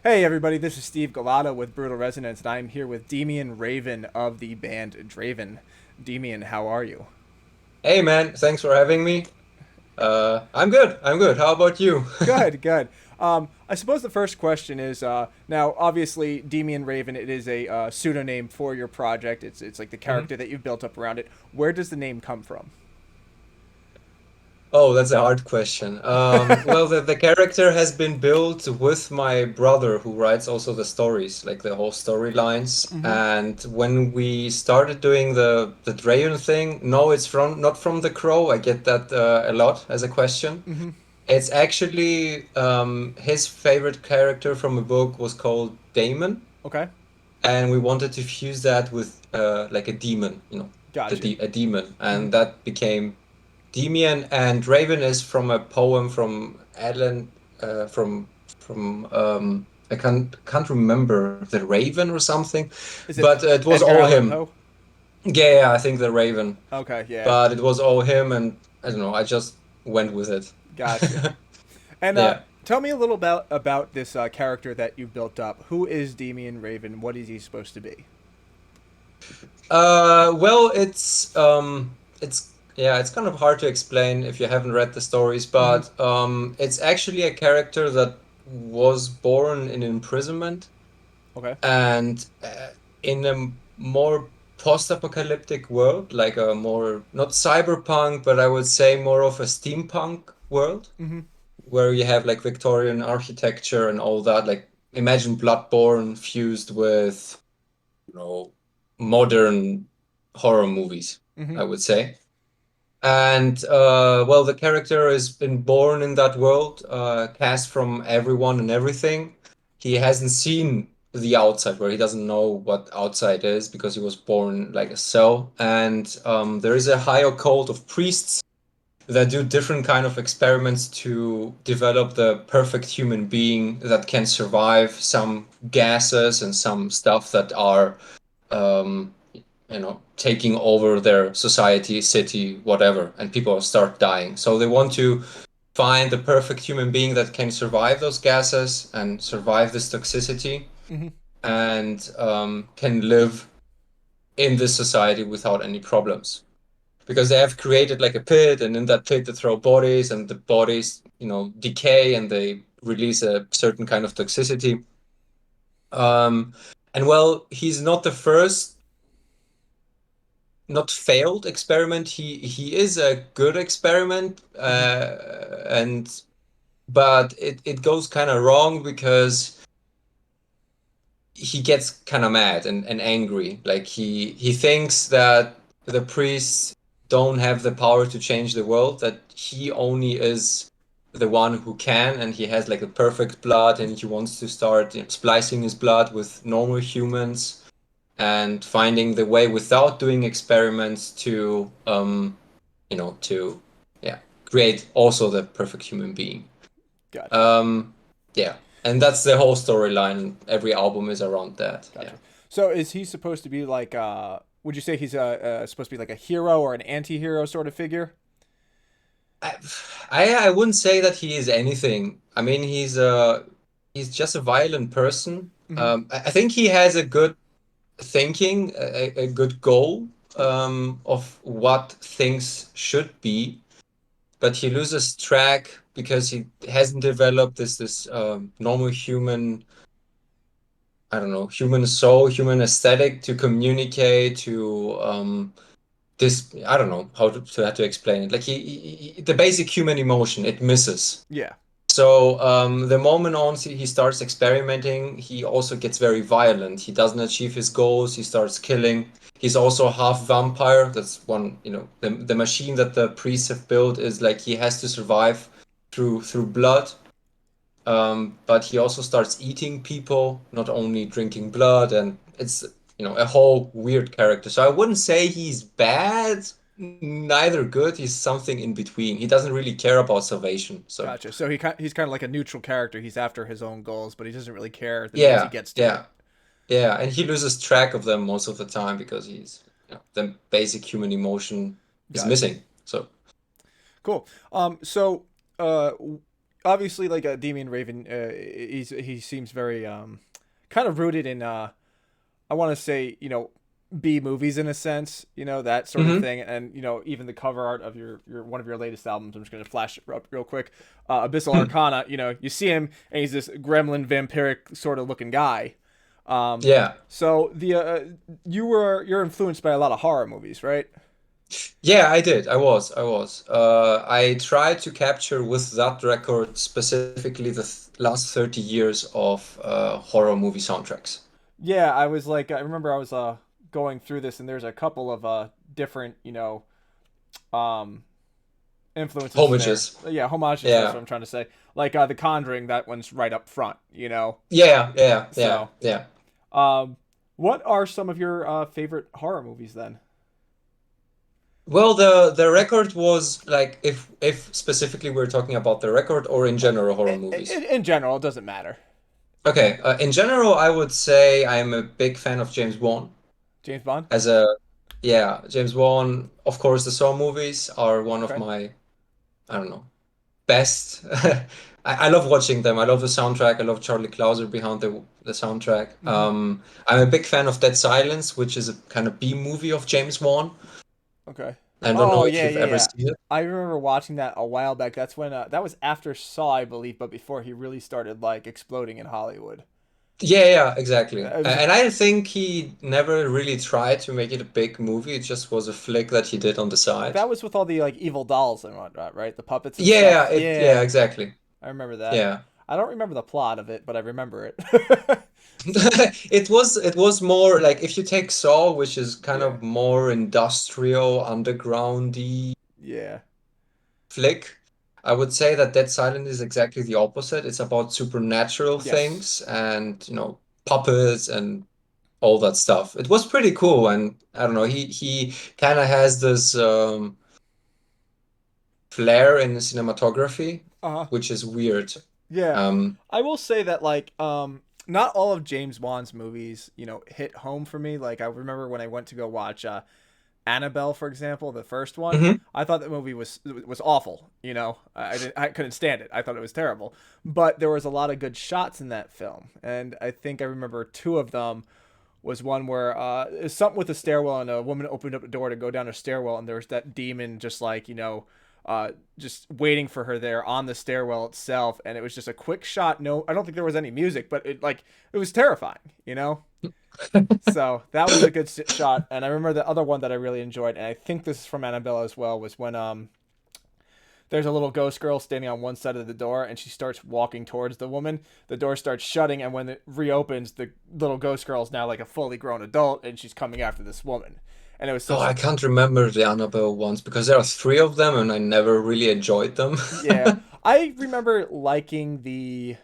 Hey everybody, this is Steve Galata with Brutal Resonance, and I'm here with Deamien Raven of the band Draven. Deamien, how are you? Hey man, thanks for having me. I'm good. I'm good. How about you? Good, good. I suppose the first question is now obviously Deamien Raven. It is a pseudonym for your project. It's like the Mhm. character that you've built up around it. Where does the name come from? Oh, that's a hard question. Well, the character has been built with my brother who writes also the stories, like the whole storylines. Mm-hmm. And when we started doing the Draven thing, no, it's from not from the Crow. I get that a lot as a question. Mm-hmm. It's actually his favorite character from a book was called Damon. Okay, And we wanted to fuse that with like a demon, gotcha. a demon, Mm-hmm. and that became Deamien. And Raven is from a poem from Alan, from I can't remember the Raven or something, Is it but it was Edgar all Allan him. Poe? Yeah, yeah, I think the Raven, Okay, yeah, but it was all him, and I don't know, I just went with it. gotcha. And Yeah. tell me a little about this character that you built up. Who is Deamien Raven? What is he supposed to be? Well, it's yeah, it's kind of hard to explain if you haven't read the stories, Mm-hmm. but it's actually a character that was born in imprisonment Okay. and in a more post-apocalyptic world, like a more not cyberpunk, but I would say more of a steampunk world, Mm-hmm. where you have like Victorian architecture and all that. Like imagine Bloodborne fused with modern horror movies, Mm-hmm. I would say. And well, the character has been born in that world, cast from everyone and everything. He hasn't seen the outside, where he doesn't know what outside is because he was born like a cell. And there is a higher cult of priests that do different kind of experiments to develop the perfect human being that can survive some gases and some stuff that are um, taking over their society, city, whatever, and people start dying. So they want to find the perfect human being that can survive those gases and survive this toxicity Mm-hmm. and can live in this society without any problems. Because they have created like a pit, and in that pit they throw bodies, and the bodies, decay and they release a certain kind of toxicity. Um, and well, he's not the first not failed experiment. He is a good experiment, Mm-hmm. and but it goes kind of wrong because he gets kind of mad and angry. Like he thinks that the priests don't have the power to change the world, that he only is the one who can, and he has like a perfect blood, and he wants to start splicing his blood with normal humans and finding the way without doing experiments to to yeah create also the perfect human being. Gotcha. um yeah, and that's the whole storyline. Every album is around that. Yeah. Gotcha. So is he supposed to be like? Would you say he's supposed to be like a hero or an anti-hero sort of figure? I, I wouldn't say that he is anything. I mean, he's just a violent person. Mm-hmm. I think he has a good thinking, a good goal of what things should be, but he loses track because he hasn't developed this normal human, I don't know, human soul, human aesthetic to communicate to this. I don't know how to explain it. Like the basic human emotion, it misses. Yeah. So the moment on he starts experimenting, he also gets very violent. He doesn't achieve his goals. He starts killing. He's also half vampire. That's one, the machine that the priests have built is like he has to survive through blood. But he also starts eating people, not only drinking blood, and it's a whole weird character. So I wouldn't say he's bad, neither good. He's something in between. He doesn't really care about salvation. So. Gotcha. So he's kind of like a neutral character. He's after his own goals, but he doesn't really care the means he Yeah, gets to it. yeah, yeah, and he loses track of them most of the time because the basic human emotion is Gotcha. missing. So, Cool. So uh, obviously like Deamien Raven, he seems very kind of rooted in I want to say, B movies in a sense, that sort of Hmm. thing. And, even the cover art of your one of your latest albums, I'm just going to flash it up real quick. Abyssal Arcana, you see him and he's this gremlin vampiric sort of looking guy. Um, Yeah. so you're influenced by a lot of horror movies, right? Yeah, I did. I was. I tried to capture with that record specifically the th last 30 years of horror movie soundtracks. Yeah, I was like, I remember I was going through this, and there's a couple of different, um influences in there. Homages. Yeah, homages. That's what Yeah. I'm trying to say. Like The Conjuring, that one's right up front. Yeah, yeah, yeah, So, yeah. um, what are some of your favorite horror movies then? Well, the record was like if specifically we're talking about the record or in general horror movies. In general, it doesn't matter. Okay, in general, I would say I'm a big fan of James Wan. James Bond. As a Yeah, James Wan, of course, the Saw movies are one of Okay. my, I don't know, best. I love watching them. I love the soundtrack. I love Charlie Clouser behind the soundtrack. Hmm. I'm a big fan of Dead Silence, which is a kind of B movie of James Wan. Okay. I don't Oh know if yeah, you've yeah, ever yeah. seen it. I remember watching that a while back. That's when that was after Saw, I believe, but before he really started like exploding in Hollywood. Yeah, yeah, exactly. It was And I think he never really tried to make it a big movie. It just was a flick that he did on the side. that was with all the like evil dolls and whatnot, right? The puppets and Yeah, stuff. yeah, Yeah, exactly. I remember that. Yeah. I don't remember the plot of it, but I remember it. It was more like if you take Saw, which is kind Yeah, of more industrial, undergroundy yeah. flick, I would say that Dead Silent is exactly the opposite. It's about supernatural Yes. things and, puppets and all that stuff. It was pretty cool, and I don't know, he kind of has this flair in the cinematography, Uh-huh. which is weird. Yeah. Um, I will say that like not all of James Wan's movies, hit home for me. Like I remember when I went to go watch Annabelle, for example, the first one. mhm. I thought that movie was awful. I couldn't stand it. I thought it was terrible. But there was a lot of good shots in that film, and I think I remember two of them. Was one where it was something with a stairwell, and a woman opened up a door to go down a stairwell, and there was that demon just like just waiting for her there on the stairwell itself, and it was just a quick shot. No, I don't think there was any music, but it was terrifying. So that was a good shot, and I remember the other one that I really enjoyed, and I think this is from Annabelle as well, was when there's a little ghost girl standing on one side of the door, and she starts walking towards the woman. The door starts shutting, and when it reopens, the little ghost girl is now like a fully grown adult, and she's coming after this woman. And it was Oh, such I can't remember the Annabelle ones because there are three of them and I never really enjoyed them. yeah. I remember liking the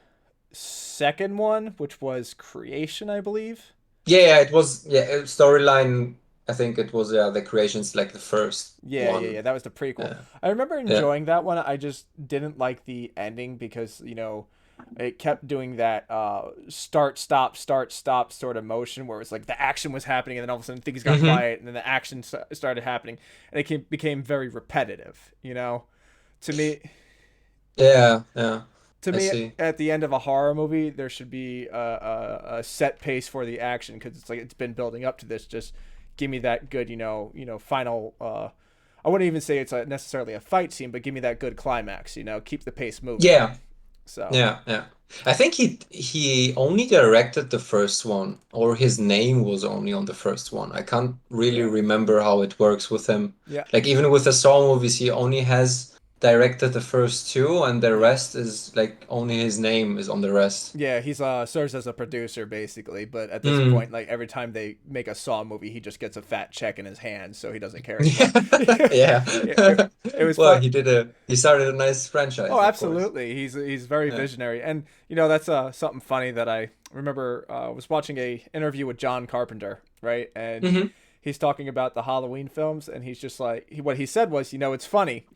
second one, which was Creation, I believe. Yeah, it was, yeah, storyline. I think it was, yeah, the creation's like the first Yeah. one. That was the prequel. Yeah, I remember yeah. enjoying that one. I just didn't like the ending because, it kept doing that start stop sort of motion where it was like the action was happening and then all of a sudden things got Hmm. quiet and then the action started happening and became very repetitive. To me, Yeah, yeah. to I me, see. at the end of a horror movie, there should be a set pace for the action because it's like it's been building up to this. Just give me that good, final. I wouldn't even say it's necessarily a fight scene, but give me that good climax. Keep the pace moving. Yeah, So yeah, yeah. I think he only directed the first one, or his name was only on the first one. I can't really yeah, remember how it works with him. yeah, Like even with the Saw movies, he only has directed the first two, and the yeah. rest is like only his name is on the rest. Yeah, he's serves as a producer basically, but at this Mm. point, like every time they make a Saw movie, he just gets a fat check in his hand, so he doesn't care anymore. Yeah. It was Well, fun. he started a nice Oh, franchise, of course. absolutely. He's very Yeah. visionary, and that's something funny that I remember. Was watching a interview with John Carpenter, right, and Hmm. he's talking about the Halloween films, and he's just like what he said was, it's funny.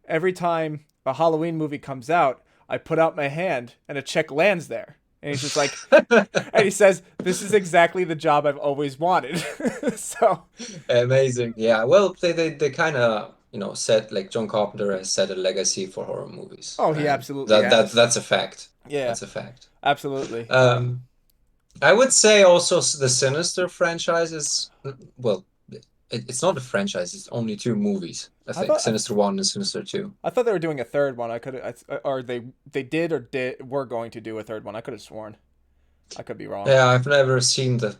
Every time a Halloween movie comes out, I put out my hand and a check lands there. And he's just like, and he says, "This is exactly the job I've always wanted." So, Amazing. Yeah. Well, they kind of, set like John Carpenter has set a legacy for horror movies, Oh, he and absolutely that's has. a fact. Yeah, That's a fact. absolutely. Um, I would say also the Sinister franchise is, well, it's not a franchise. It's only two movies, I I think. thought I, Sinister One and Sinister Two. I thought they were doing a third one. I could, or they did or did were going to do a third one. I could have sworn. I could be wrong. Yeah, I've never seen the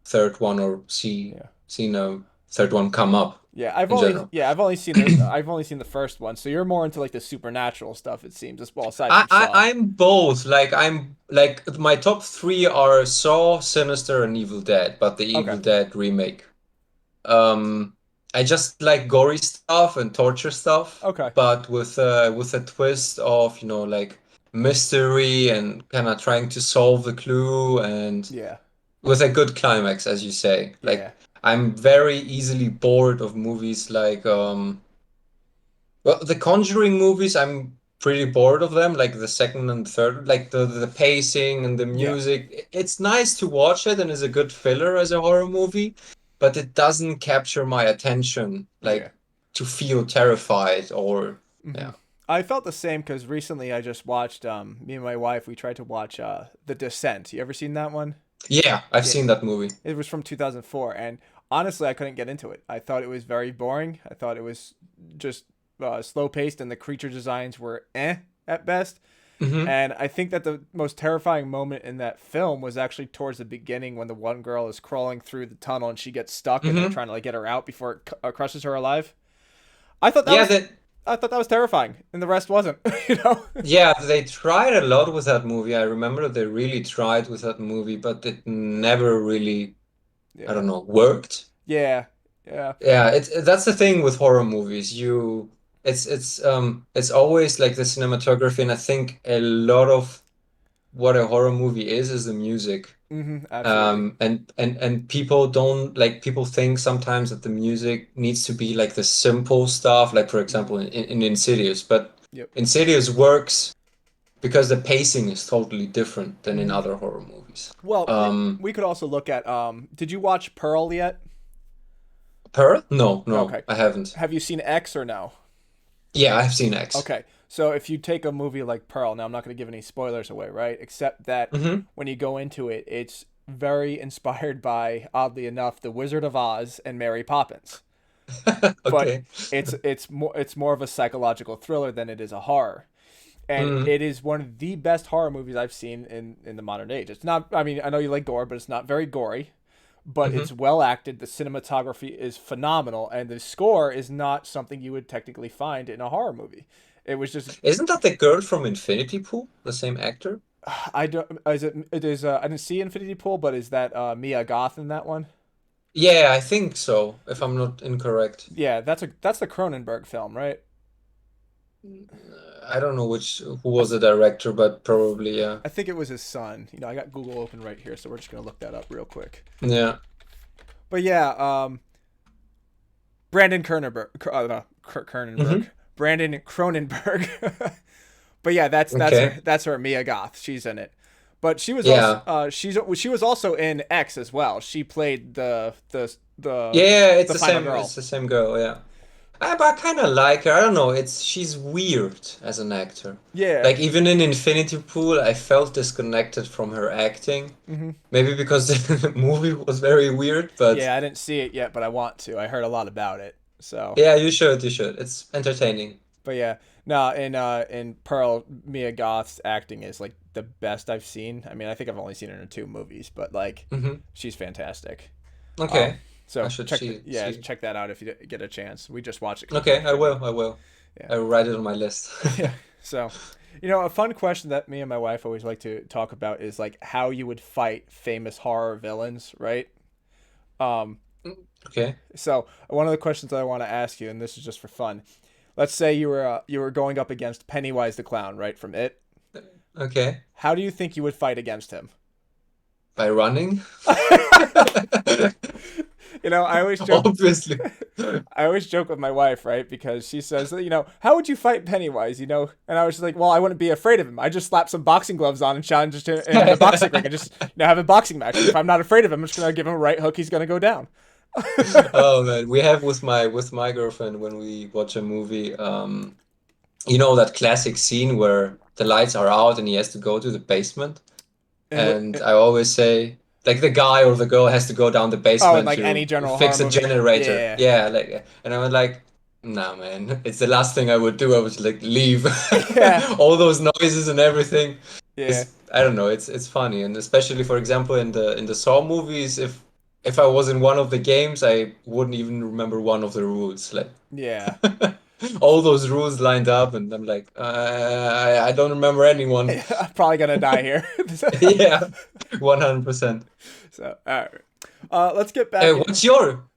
third one or Yeah. seen a third one come up Yeah, in general. I've only seen the first one. So you're more into like the supernatural stuff, it seems, as well, aside I, from I Saw. I'm both. Like I'm like my top three are Saw, Sinister, and Evil Dead, but the Okay. Evil Dead remake. Um, I just like gory stuff and torture stuff, Okay. but with a twist of, like mystery and kind of trying to solve the clue and Yeah. with a good climax, as you say. Yeah. Like I'm very easily bored of movies like well, the Conjuring movies, I'm pretty bored of them, like the second and third, like the pacing and the Yeah. music. It's nice to watch it and is a good filler as a horror movie, but it doesn't capture my attention, Yeah. like to feel terrified or Hmm. yeah. I felt the same because recently I just watched. Me and my wife, we tried to watch The Descent. You ever seen that one? Yeah, I've Yeah. seen that movie. It was from 2004, and honestly, I couldn't get into it. I thought it was very boring. I thought it was just slow paced, and the creature designs were at best. Hmm. And I think that the most terrifying moment in that film was actually towards the beginning when the one girl is crawling through the tunnel and she gets stuck, and they're Hmm. trying to like get her out before it crushes her alive. I thought that Yeah, was that I thought that was terrifying, and the rest wasn't. You know? yeah, they tried a lot with that movie. I remember they really tried with that movie, but it never really, I Yeah. don't know, worked. Yeah. Yeah. Yeah, that's the thing with horror movies. It's always like the cinematography, and I think a lot of what a horror movie is the music. Absolutely. And people don't like people think sometimes that the music needs to be like the simple stuff, like for Hmm. example in Insidious, but Yep. Insidious works because the pacing is totally different than in Hmm. other horror movies. Well, Um, we could also look at. Did you watch Pearl yet? Pearl? No, no, Okay. I haven't. Have you seen X or no? Yeah, I've seen X. Okay. So if you take a movie like Pearl, now I'm not going to give any spoilers away, right? Except that Hmm. when you go into it, it's very inspired by, oddly enough, The Wizard of Oz and Mary Poppins. But Okay. it's more of a psychological thriller than it is a horror. And Mm, it is one of the best horror movies I've seen in the modern age. It's not, I mean, I know you like gore, but it's not very gory, but hmm. it's well acted. The cinematography is phenomenal, and the score is not something you would technically find in a horror movie. It was just, Isn't that the girl from Infinity Pool? The same actor? I don't, is it is, I didn't see Infinity Pool, but is that Mia Goth in that one? Yeah, I think so, if I'm not incorrect. Yeah, that's the Cronenberg film, right? I don't know who I, was the director, but probably yeah. I think it was his son. You know, I got Google open right here, so we're just gonna look that up real quick. Yeah. But yeah, Brandon Cronenberg, no, Cronenberg, Hmm. Brandon Cronenberg. But yeah, that's Okay. her. That's her. Mia Goth. She's in it. But she was also Yeah. she was also in X as well. She played Yeah, it's the the final same. It's girl. the same girl. Yeah. But I kind of like her. I don't know. She's weird as an actor. Yeah. Like even in Infinity Pool, I felt disconnected from her acting. Hmm. Maybe because the movie was very weird, but Yeah, I didn't see it yet, but I want to. I heard a lot about it. So, yeah, you should. You should. It's entertaining. but yeah, no, in Pearl, Mia Goth's acting is like the best I've seen. I mean, I think I've only seen her in two movies, but like, Hmm. she's fantastic. Um, Okay. I so should see yeah, see. check that out if you get a chance. We just watched it because it's on Okay, I streaming. will. I will. Yeah, I will write it on my list. yeah. So, a fun question that me and my wife always like to talk about is like how you would fight famous horror villains, right? Um, Okay. so one of the questions that I want to ask you, and this is just for fun. Let's say you were going up against Pennywise the clown, right, from It. Okay. How do you think you would fight against him? By running? I always joke. Obviously. I always joke with my wife, right? Because she says, how would you fight Pennywise? And I was just like, well, I wouldn't be afraid of him. I just slap some boxing gloves on and challenge him in the boxing ring and just have a boxing match. If I'm not afraid of him, I'm just gonna give him a right hook. He's gonna go down. Oh man, we have with my girlfriend when we watch a movie, you know that classic scene where the lights are out and he has to go to the basement? And And I always say, like the guy or the girl has to go down the oh, in basement like any to general horror fix a movie. generator. Yeah. Yeah, like, and I was like, nah, man, it's the last thing I would do. I would like leave. Yeah. All those noises and everything. Yeah. It's, I don't know, it's funny. And especially, for example, in the Saw movies, if I was in one of the games, I wouldn't even remember one of the rules. Like Yeah. all those rules lined up, and I'm like, I don't remember anyone. I'm probably gonna die here. Yeah, 100%. So, all right. Let's get back in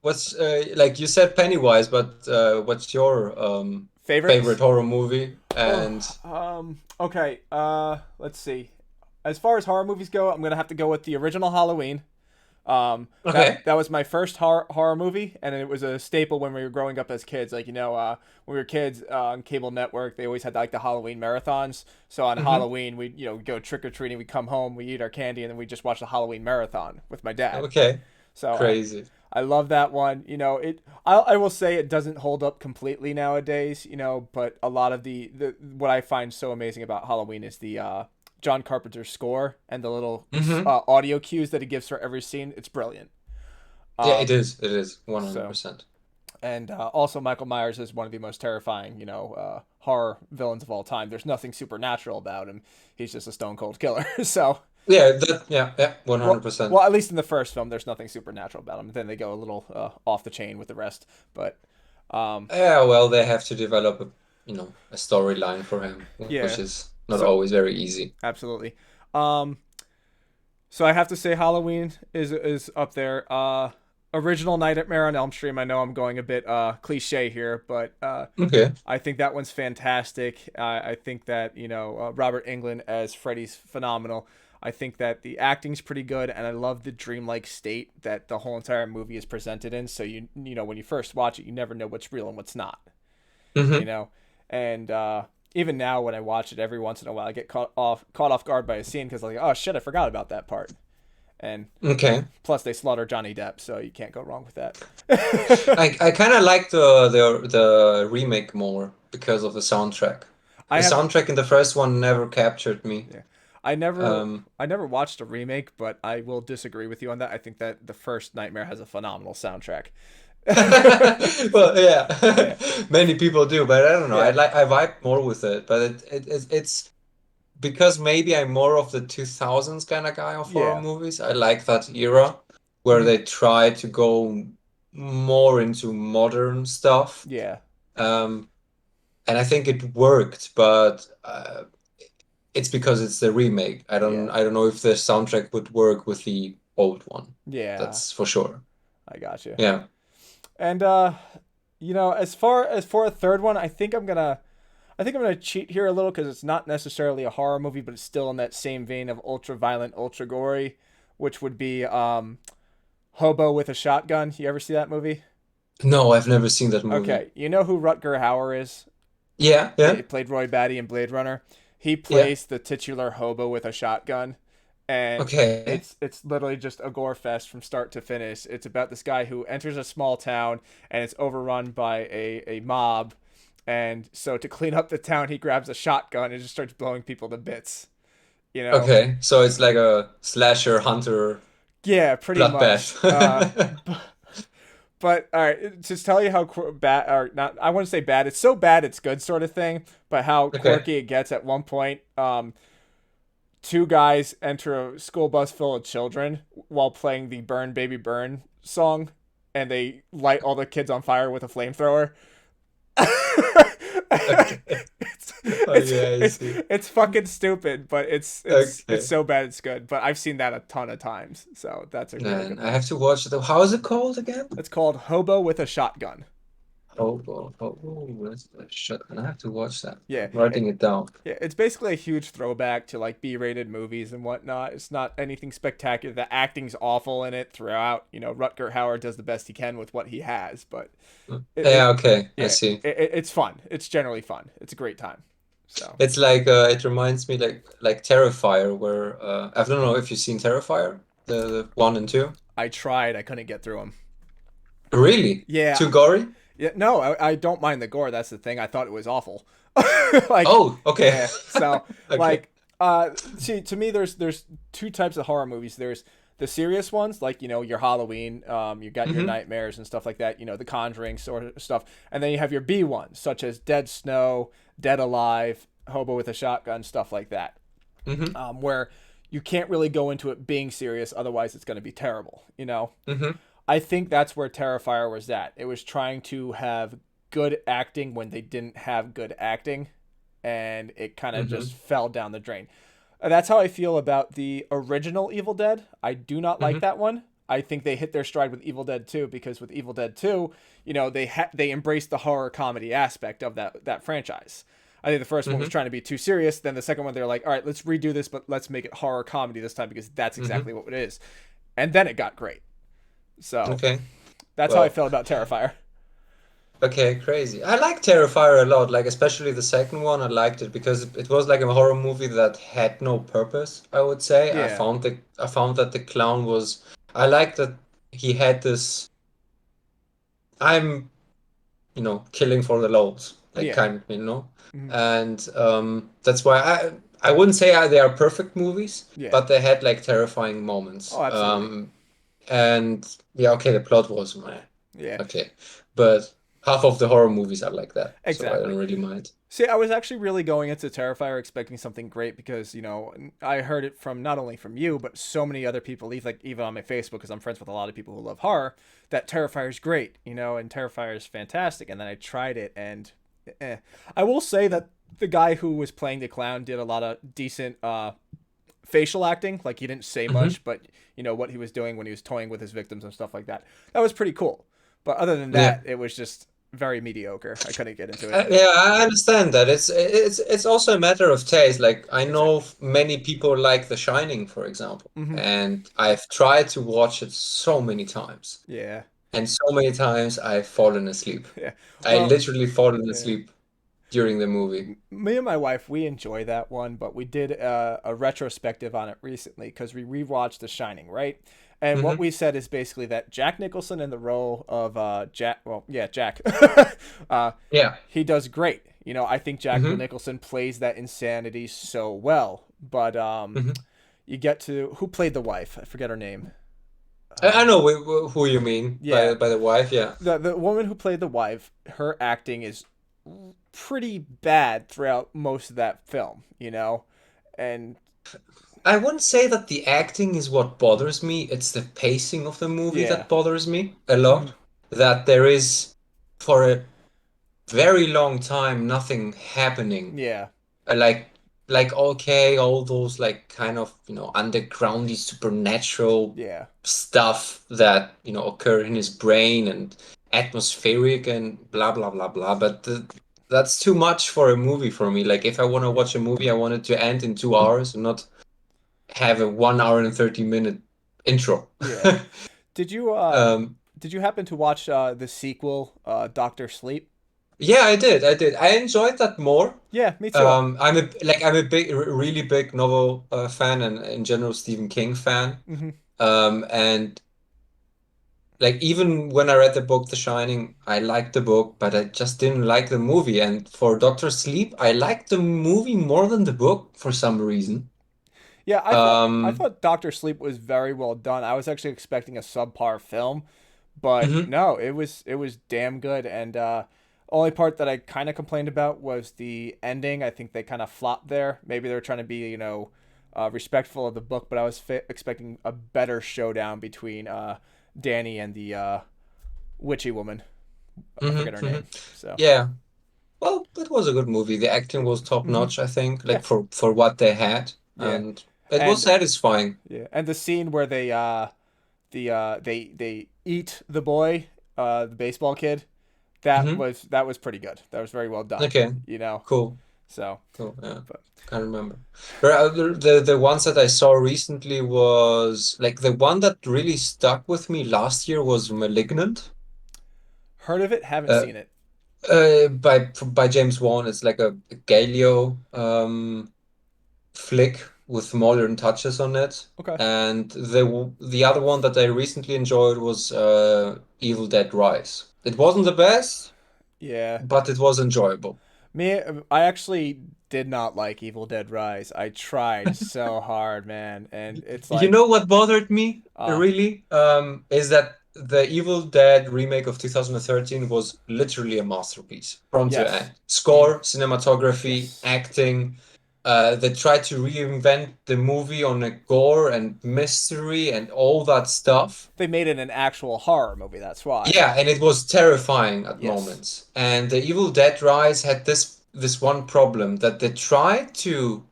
What's like you said Pennywise, but what's your favorite favorites. horror movie? Oh, And okay. Let's see. As far as horror movies go, I'm gonna have to go with the original Halloween. okay, That was my first horror movie, and it was a staple when we were growing up as kids. Like when we were kids on cable network, they always had like the Halloween marathons. So on hmm Halloween, we go trick or treating, we come home, we eat our candy, and then we just watch the Halloween marathon with my dad. okay, So crazy. I love that one. I will say it doesn't hold up completely nowadays. But a lot of the what I find so amazing about Halloween is the John Carpenter's score and the little hmm audio cues that he gives for every scene. It's brilliant. Yeah, Um, it is so 100%. and also Michael Myers is one of the most terrifying, horror villains of all time. There's nothing supernatural about him. He's just a stone cold killer. So, Yeah, well, 100%. well, at least in the first film, there's nothing supernatural about him. Then they go a little off the chain with the rest. But um, Yeah, well, they have to develop a storyline for him, which yeah, is not so always very easy. absolutely. Um, so I have to say Halloween is up there. Original Nightmare on Elm Street. I know I'm going a bit cliche here, but Okay. I think that one's fantastic. I think that Robert Englund as Freddy's phenomenal. I think that the acting's pretty good, and I love the dreamlike state that the whole entire movie is presented in. So when you first watch it, you never know what's real and what's not. You hmm know, and even now when I watch it, every once in a while I get caught off guard by a scene because like, oh shit, I forgot about that part. And Okay. plus they slaughter Johnny Depp, so you can't go wrong with that. I kind of like the remake more because of the soundtrack. I The have soundtrack in the first one never captured me. Yeah. I never Um, I never watched a remake, but I will disagree with you on that. I think that the first Nightmare has a phenomenal soundtrack. well, yeah, Yeah. many people do, but I don't know. Yeah. I vibe more with it, but it's because maybe I'm more of the 2000s kind of guy of horror Yeah. movies. I like that era where Mhm. they try to go more into modern stuff. Yeah. Um, and I think it worked, but it's because it's the remake. Yeah. I don't know if the soundtrack would work with the old one. Yeah. That's for sure. I got you. Yeah. And as far as for a third one, I think I'm gonna cheat here a little because it's not necessarily a horror movie, but it's still in that same vein of ultra violent, ultra gory, which would be Hobo with a Shotgun. You ever see that movie? No, I've never seen that movie. Okay, you know who Rutger Hauer is? Yeah, Yeah, yeah, he played Roy Batty in Blade Runner. He yeah. plays the titular hobo with a shotgun, and Okay. it's literally just a gore fest from start to finish. It's about this guy who enters a small town and it's overrun by a mob, and so to clean up the town, he grabs a shotgun and just starts blowing people to bits. You know? Okay. So it's like a slasher hunter Yeah, pretty much. bloodbath. But all right, to tell you how bad or not, I want to say bad. It's so bad it's good sort of thing. But how Okay. quirky it gets at one point. Two guys enter a school bus full of children while playing the "Burn Baby Burn" song, and they light all the kids on fire with a flamethrower. Okay. it's, it's Okay, I it's see. it's fucking stupid, but it's Okay. so bad it's good. But I've seen that a ton of times, so that's a really Then good I one. have to watch the. How is it called again? It's called Hobo with a Shotgun. That's a shit. I have to watch that. Yeah, I'm writing it down. yeah, it's basically a huge throwback to like B-rated movies and whatnot. It's not anything spectacular. The acting's awful in it throughout. Rutger Hauer does the best he can with what he has, but Yeah, okay, I yeah, see. it's fun. It's generally fun. It's a great time. So It's like it reminds me like Terrifier, where I don't know if you've seen Terrifier, the one and two. I tried. I couldn't get through them. Really? Yeah, Too gory? yeah. No, I don't mind the gore. That's the thing. I thought it was awful. Like, Oh, okay. yeah. So Okay. like, see, to me, there's two types of horror movies. There's the serious ones, like your Halloween, you got your Hmm. nightmares and stuff like that. The Conjuring sort of stuff, and then you have your B ones, such as Dead Snow, Dead Alive, Hobo with a Shotgun, stuff like that, Hmm. where you can't really go into it being serious, otherwise it's going to be terrible. Hmm. I think that's where Terrifier was at. It was trying to have good acting when they didn't have good acting, and it kind of just Hmm. fell down the drain. That's how I feel about the original Evil Dead. I do not like Hmm. that one. I think they hit their stride with Evil Dead 2 because with Evil Dead 2, they embraced the horror comedy aspect of that franchise. I think the first one was Hmm. trying to be too serious. Then the second one, they're like, all right, let's redo this, but let's make it horror comedy this time because that's Hmm. exactly what it is. And then it got great. So Okay. that's how I Well, felt about Terrifier. okay, crazy. I like Terrifier a lot, like especially the second one. I liked it because it was like a horror movie that had no purpose, I would say. Yeah, I found that the clown was I liked that he had this I'm, killing for the lols, like yeah, kind of. mm, And that's why I wouldn't say they are perfect movies, yeah. but they had like terrifying moments. Oh, absolutely. And yeah, okay, the plot was meh. Yeah, Okay. But half of the horror movies are like that, so I don't exactly. really mind. See, I was actually really going into Terrifier expecting something great because I heard it from not only from you but so many other people, even on my Facebook, because I'm friends with a lot of people who love horror. That Terrifier is great, and Terrifier is fantastic. And then I tried it, and I will say that the guy who was playing the clown did a lot of decent facial acting. Like he didn't say Hmm. much, but what he was doing when he was toying with his victims and stuff like that. That was pretty cool. But other than Yeah. that, it was just very mediocre. I couldn't get into it. Yeah, I understand that. It's also a matter of taste. Like I know Exactly. many people like The Shining, for example, Hmm. and I've tried to watch it so many times. Yeah. And so many times I've fallen asleep. Yeah. I Well, literally fallen yeah. asleep during the movie. Me and my wife, we enjoy that one, but we did a retrospective on it recently because we rewatched The Shining, right? And what Hmm. we said is basically that Jack Nicholson in the role of Jack, well, yeah, Jack, uh, Yeah. he does great. I think Jack Hmm. Nicholson plays that insanity so well. But Hmm. you get to who played the wife? I forget her name. I Uh, know who you mean yeah, by the wife. Yeah. the woman who played the wife. Her acting is pretty bad throughout most of that film. And I wouldn't say that the acting is what bothers me. It's the pacing of the movie yeah, that bothers me a mhm, lot. That there is, for a very long time, nothing happening. yeah, Uh, Like, like okay, all those like kind of, undergroundy supernatural yeah, stuff that, occur in his brain and atmospheric and blah blah blah blah. But that's too much for a movie for me. Like, if I want to yeah, watch a movie, I want it to end in 2 hours and not have a 1 hour and 30 minute intro. yeah. Did you uh Um, did you happen to watch the sequel, Doctor Sleep? yeah, I did. I did. I enjoyed that more. Yeah, me too. I'm a big, really big novel fan and in general Stephen King fan. Hmm. And like even when I read the book The Shining, I liked the book, but I just didn't like the movie. And for Doctor Sleep, I liked the movie more than the book for some reason. Yeah, I Um, thought Doctor Sleep was very well done. I was actually expecting a subpar film, but mhm. no, it was damn good. And only part that I kind of complained about was the ending. I think they kind of flopped there. Maybe they were trying to be respectful of the book, but I was expecting a better showdown between Danny and the witchy woman. I forget her name. So Yeah. Well, it was a good movie. The acting was top hmm, notch, I think, yeah, like for what they had, yeah, and it was and satisfying. yeah, and the scene where they eat the boy, the baseball kid. That Hmm. was that was pretty good. That was very well done. Okay, You know. cool, So, cool. Yeah, but can't remember. The ones that I saw recently was like the one that really stuck with me last year was Malignant, heard of it, haven't uh, seen it. by James Wan. It's like a Galileo flick. with modern touches on it. Okay. And the other one that I recently enjoyed was Evil Dead Rise. It wasn't the best, Yeah. but it was enjoyable. Me, I actually did not like Evil Dead Rise. I tried so hard, man, and it's You like, know what bothered me uh, really? Is that the Evil Dead remake of 2013 was literally a masterpiece from to yes, end. mm, Score, cinematography, yes. acting. They tried to reinvent the movie on a gore and mystery and all that stuff. They made it an actual horror movie. That's why. Yeah, and it was terrifying at Yes. moments. And the Evil Dead Rise had this one problem that they tried to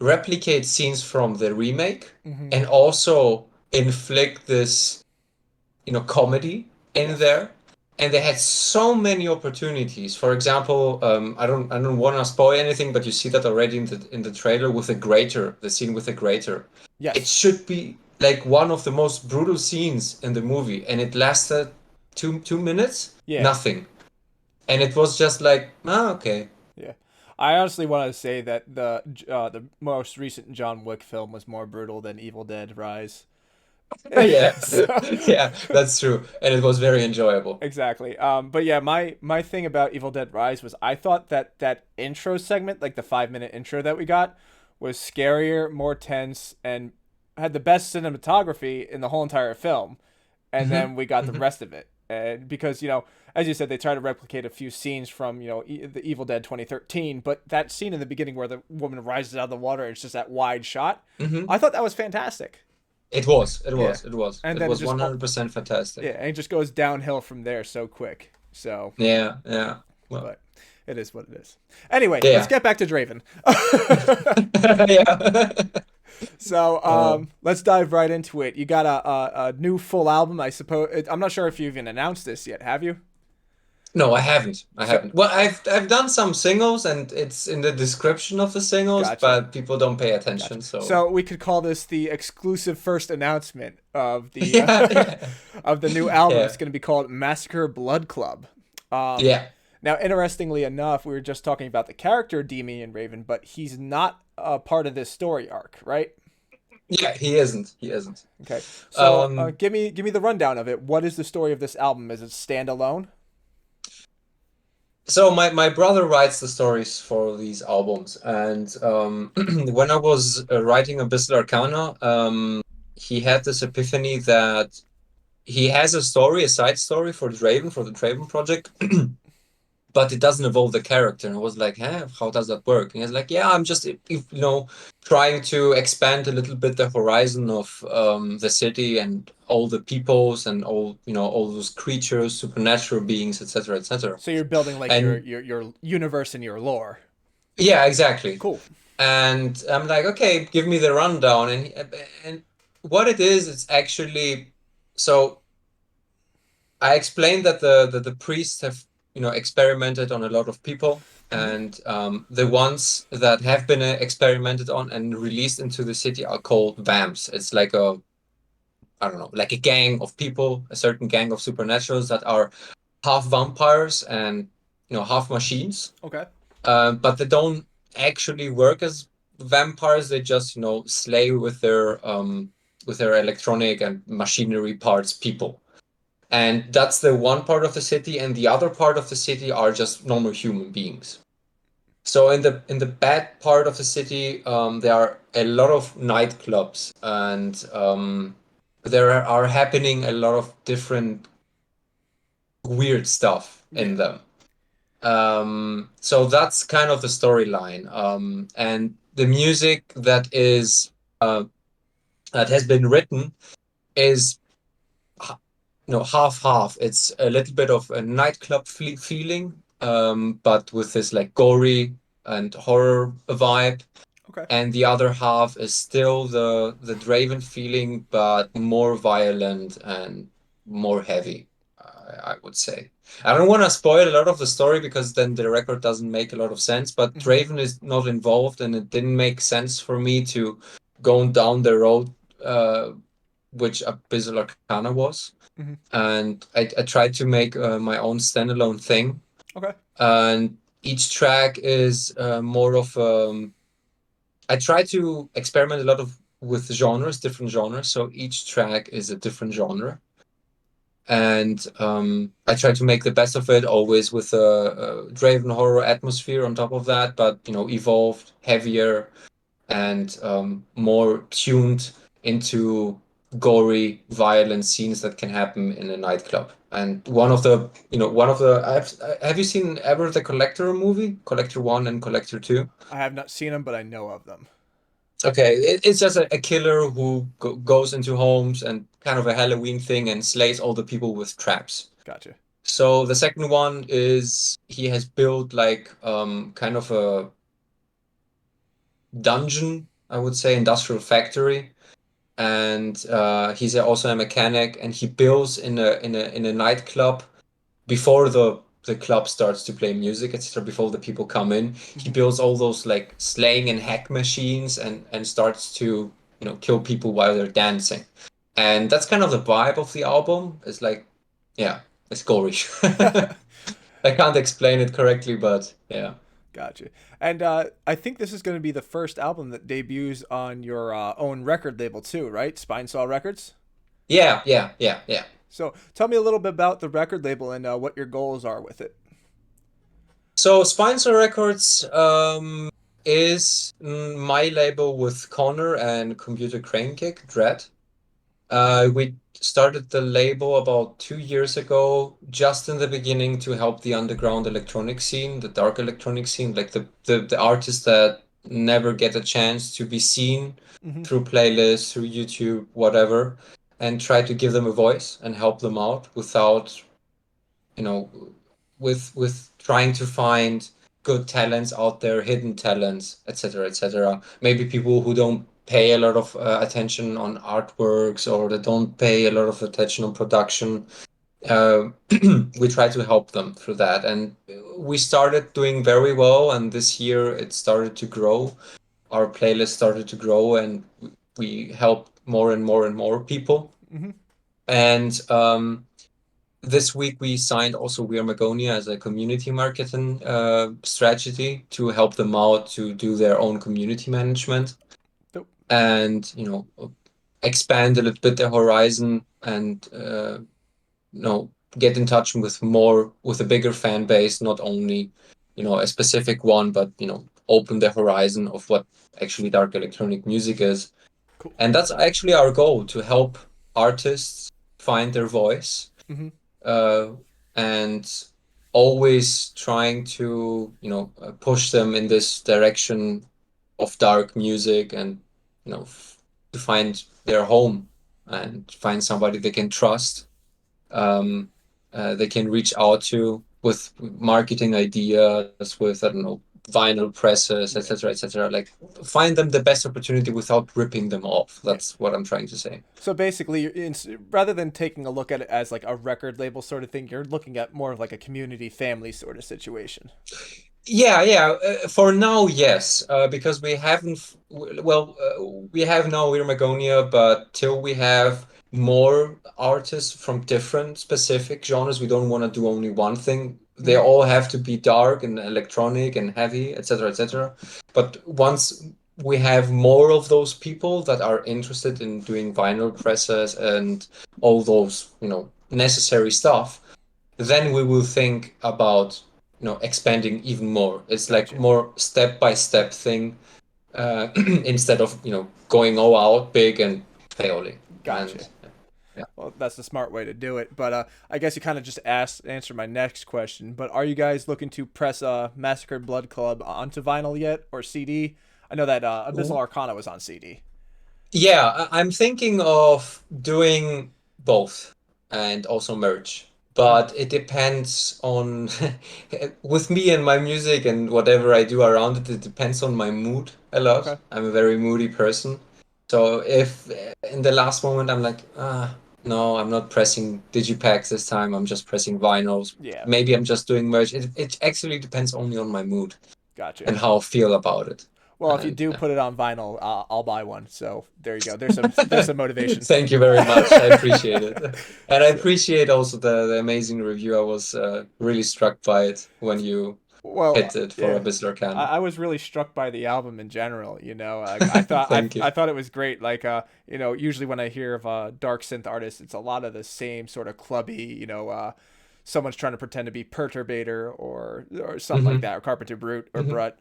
replicate scenes from the remake Hmm. and also inflict this, comedy in Yes. there. And they had so many opportunities. For example, I don't want to spoil anything, but you see that already in the trailer with the grater, the scene with the grater. It Yes. should be like one of the most brutal scenes in the movie, and it lasted two minutes, Yeah. nothing. And it was just like, okay. Yeah. I honestly want to say that the most recent John Wick film was more brutal than Evil Dead Rise. Yeah, So, yeah, that's true. And it was very enjoyable. exactly. But yeah, my thing about Evil Dead Rise was I thought that that intro segment, like the 5 minute intro that we got, was scarier, more tense, and had the best cinematography in the whole entire film. And Hmm. then we got the Hmm. rest of it, and because as you said, they try to replicate a few scenes from the Evil Dead 2013, but that scene in the beginning where the woman rises out of the water, it's just that wide shot. Hmm. I thought that was fantastic. It was, it Yeah, was, it was. and It then it was just 100% yeah, fantastic. and it just goes downhill from there so quick. So, Yeah, yeah. Well, but it is what it is. Anyway, let's yeah. get back to Draven. Yeah. So Uh, let's dive right into it. You got a new full album, I suppose. I'm not sure if you even announced this yet. Have you? no, I haven't. I So haven't. Well, I've done some singles and it's in the description of the singles, gotcha, but people don't pay gotcha. attention, so So we could call this the exclusive first announcement of the yeah, yeah. of the new album. It's Yeah. going to be called Massacre Blood Club. Um, Yeah. Now, interestingly enough, we were just talking about the character Deamien Raven, but he's not a part of this story arc, right? Yeah, he isn't. He isn't. Okay. So Um, give me the rundown of it. What is the story of this album? Is it standalone? so my brother writes the stories for these albums, and when I was writing Abyssal Arcana, he had this epiphany that he has a story, a side story for Draven, for the Draven project, but it doesn't involve the character. And I was like, huh, how does that work? And he's like, yeah, I'm just, trying to expand a little bit the horizon of the city and all the peoples and all those creatures, supernatural beings, etc., etc. So you're building like your And your your universe and your lore. yeah, exactly. Cool. And I'm like, okay, give me the rundown. And what it is, it's actually so. I explained that the priests have, experimented on a lot of people, Hmm. and the ones that have been experimented on and released into the city are called vamps. It's like I don't know, like a gang of people, a certain gang of supernaturals that are half vampires and half machines. Okay. But they don't actually work as vampires. They just slay with their electronic and machinery parts people. And that's the one part of the city, and the other part of the city are just normal human beings. So in the bad part of the city, there are a lot of nightclubs, and there are happening a lot of different weird stuff in Yeah. them. So that's kind of the storyline. And the music uh, that has been written is half half. It's a little bit of a nightclub feeling, but with this like gory and horror vibe. Okay. And the other half is still the Draven feeling, but more violent and more heavy, I would say. I don't want to spoil a lot of the story because then the record doesn't make a lot of sense, but Hmm. Draven is not involved, and it didn't make sense for me to go down the road which Abyssal Arcana was. Hmm. And I tried to make my own standalone thing. Okay. And each track is more of I try to experiment a lot of with genres, different genres. So each track is a different genre, and I try to make the best of it, always with a Draven horror atmosphere on top of that, but evolved, heavier, and more tuned into gory, violent scenes that can happen in a nightclub. And have you seen ever the Collector movie, Collector 1 and Collector 2? I have not seen them, but I know of them. Okay, it's just a killer who goes into homes and kind of a Halloween thing and slays all the people with traps. Gotcha. So the second one is he has built like kind of a dungeon, I would say, industrial factory, and he's also a mechanic, and he builds in a nightclub before the club starts to play music, etc. Before the people come in, he Hmm. builds all those like slaying and hack machines, and starts to kill people while they're dancing, and that's kind of the vibe of the album. It's like, yeah, it's gory. I can't explain it correctly, but yeah. Gotcha. And I think this is going to be the first album that debuts on your own record label too, right? Spinesaw Records. Yeah, yeah, yeah, yeah. So tell me a little bit about the record label and what your goals are with it. So Spinesaw Records is my label with Connor and Computer Crane Kick, Dread. We started the label about 2 years ago, just in the beginning to help the underground electronic scene, the dark electronic scene, like the artists that never get a chance to be seen Hmm. through playlists, through YouTube, whatever, and try to give them a voice and help them out without you know, with trying to find good talents out there, hidden talents, etc., etc. Maybe people who don't pay a lot of attention on artworks, or they don't pay a lot of attention on production. Uh, we try to help them through that, and we started doing very well. And this year it started to grow. Our playlist started to grow, and we helped more and more and more people. Hmm. And this week we signed also We Are Magonia as a community marketing strategy to help them out to do their own community management Dope. and expand a little bit their horizon and get in touch with a bigger fan base, not only a specific one, but open the horizon of what actually dark electronic music is. Cool. And that's actually our goal, to help artists find their voice, Hmm. uh, and always trying to push them in this direction of dark music, and to find their home and find somebody they can trust, um, they can reach out to with marketing ideas, with, I don't know, vinyl presses, Yeah. etc., etc. Like, find them the best opportunity without ripping them off. Yeah. That's what I'm trying to say. So basically, rather than taking a look at it as like a record label sort of thing, you're looking at more of like a community family sort of situation. Yeah, yeah. For now, yes, because we haven't. Well, we have now We're Magonia, but till we have more artists from different specific genres, we don't want to do only one thing. They Hmm. all have to be dark and electronic and heavy, etc., etc. But once we have more of those people that are interested in doing vinyl presses and all those, necessary stuff, then we will think about expanding even more. It's like Gotcha. more step by step thing, instead of going all out big and failing. Gotcha. And yeah. Well, that's the smart way to do it. But I guess you kind of just answered my next question. But are you guys looking to press Massacred Blood Club onto vinyl yet or CD? I know that Abyssal Arcana was on CD. Yeah, I'm thinking of doing both and also merch, Hmm. but it depends on with me and my music and whatever I do around it, it depends on my mood a lot. Okay. I'm a very moody person. So if in the last moment I'm like, no, I'm not pressing digipacks this time, I'm just pressing vinyls. Yeah. Maybe I'm just doing merch. It actually depends only on my mood Gotcha. and how I feel about it. Well, if you And do put it on vinyl, I'll buy one. So there you go. There's some motivation. Thank you very much. I appreciate it. And I So appreciate also the amazing review. I was really struck by it when you Well, hit it for yeah. Abyssal Arcana. I was really struck by the album in general. I thought Thank you. I thought it was great. Like, usually when I hear of dark synth artists, it's a lot of the same sort of clubby. Someone's trying to pretend to be Perturbator or something like Hmm. that, or Carpenter Brute or Hmm. Brut.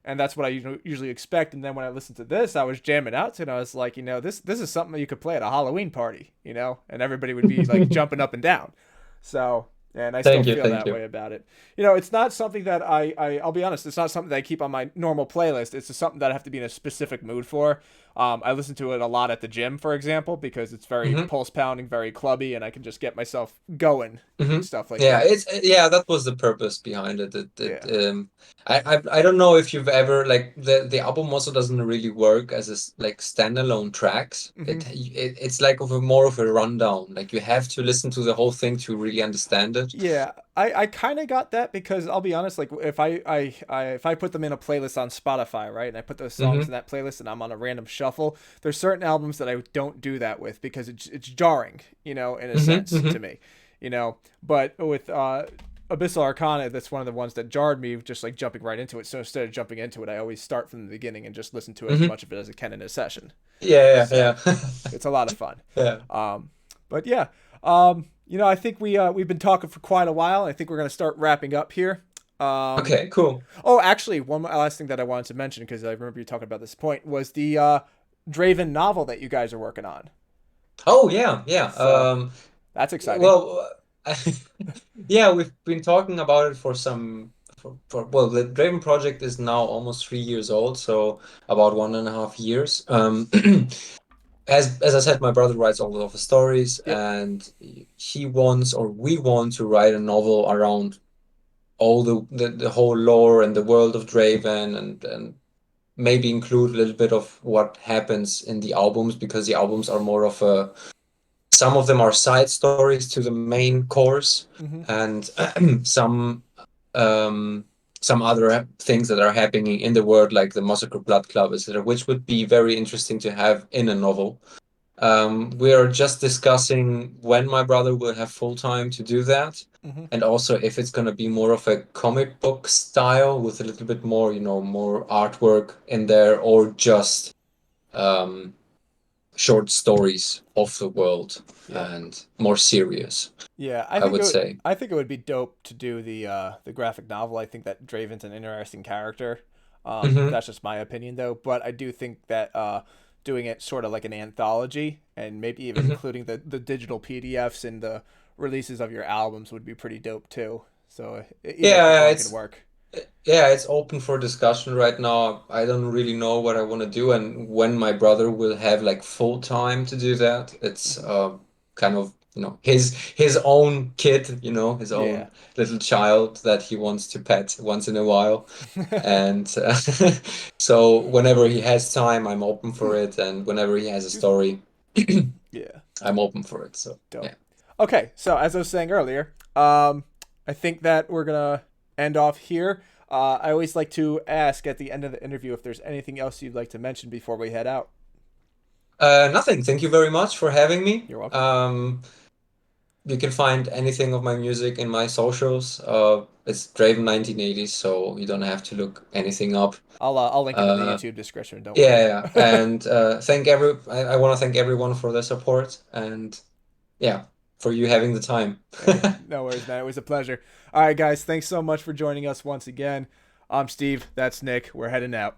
And that's what I usually expect. And then when I listened to this, I was jamming out to it. And I was like, this is something that you could play at a Halloween party, and everybody would be like jumping up and down. So, and I still Thank you, feel thank that you. way about it. It's not something that I'll be honest, it's not something that I keep on my normal playlist. It's just something that I have to be in a specific mood for. I listen to it a lot at the gym, for example, because it's very Hmm. pulse pounding, very clubby, and I can just get myself going Hmm. and stuff like Yeah, that. that was the purpose behind it. Yeah. I don't know if you've ever like the album also doesn't really work as like standalone tracks. Hmm. It's like of a more of a rundown. Like you have to listen to the whole thing to really understand it. Yeah, I kind of got that because I'll be honest, like if I put them in a playlist on Spotify, right, and I put those songs in Hmm. that playlist and I'm on a random shuffle, there's certain albums that I don't do that with because it's jarring, in a Hmm. sense Hmm. to me, But with Abyssal Arcana, that's one of the ones that jarred me, just like jumping right into it. So instead of jumping into it, I always start from the beginning and just listen to as Hmm. much of it as I can in a session. Yeah, So yeah, it's a lot of fun. yeah. But yeah, I think we've been talking for quite a while. I think we're gonna start wrapping up here. Um, Okay, cool. oh, actually, one last thing that I wanted to mention because I remember you talking about this point was the Draven novel that you guys are working on. Oh yeah, yeah. So that's exciting. Well, yeah, we've been talking about it for well, the Draven project is now almost 3 years old, so about 1.5 years. As I said, my brother writes all of the stories, Yep. and he wants or we want to write a novel around all the whole lore and the world of Draven, and maybe include a little bit of what happens in the albums because the albums are more of a some of them are side stories to the main course, Mm-hmm. and um, some other things that are happening in the world, like the Massacre Blood Club, etc., which would be very interesting to have in a novel. We are just discussing when my brother will have full time to do that, Mm-hmm. and also if it's going to be more of a comic book style with a little bit more, more artwork in there, or just um, short stories of the world Yeah. and more serious, Yeah. I would say. I think it would be dope to do the graphic novel. I think that Draven's an interesting character. Hmm. That's just my opinion though, but I do think that doing it sort of like an anthology and maybe even Hmm. including the digital PDFs and the releases of your albums would be pretty dope too. So either Yeah, one could work. it's open for discussion right now. I don't really know what I want to do, and when my brother will have like full time to do that. It's Hmm. kind of, his own kid, his Yeah. own little child that he wants to pet once in a while. And so whenever he has time, I'm open for it, and whenever he has a Excuse me. story, Yeah. I'm open for it. So Dope. yeah. Okay, so as I was saying earlier, I think that we're gonna end off here. I always like to ask at the end of the interview if there's anything else you'd like to mention before we head out. Nothing. Thank you very much for having me. You're welcome. You can find anything of my music in my socials. It's Draven 1980s, so you don't have to look anything up. I'll link it in the Uh, YouTube description. Don't worry. yeah, yeah. And I want to thank everyone for their support, and yeah, for you having the time. Hey, no worries, man. It was a pleasure. All right, guys. Thanks so much for joining us once again. I'm Steve. That's Nick. We're heading out.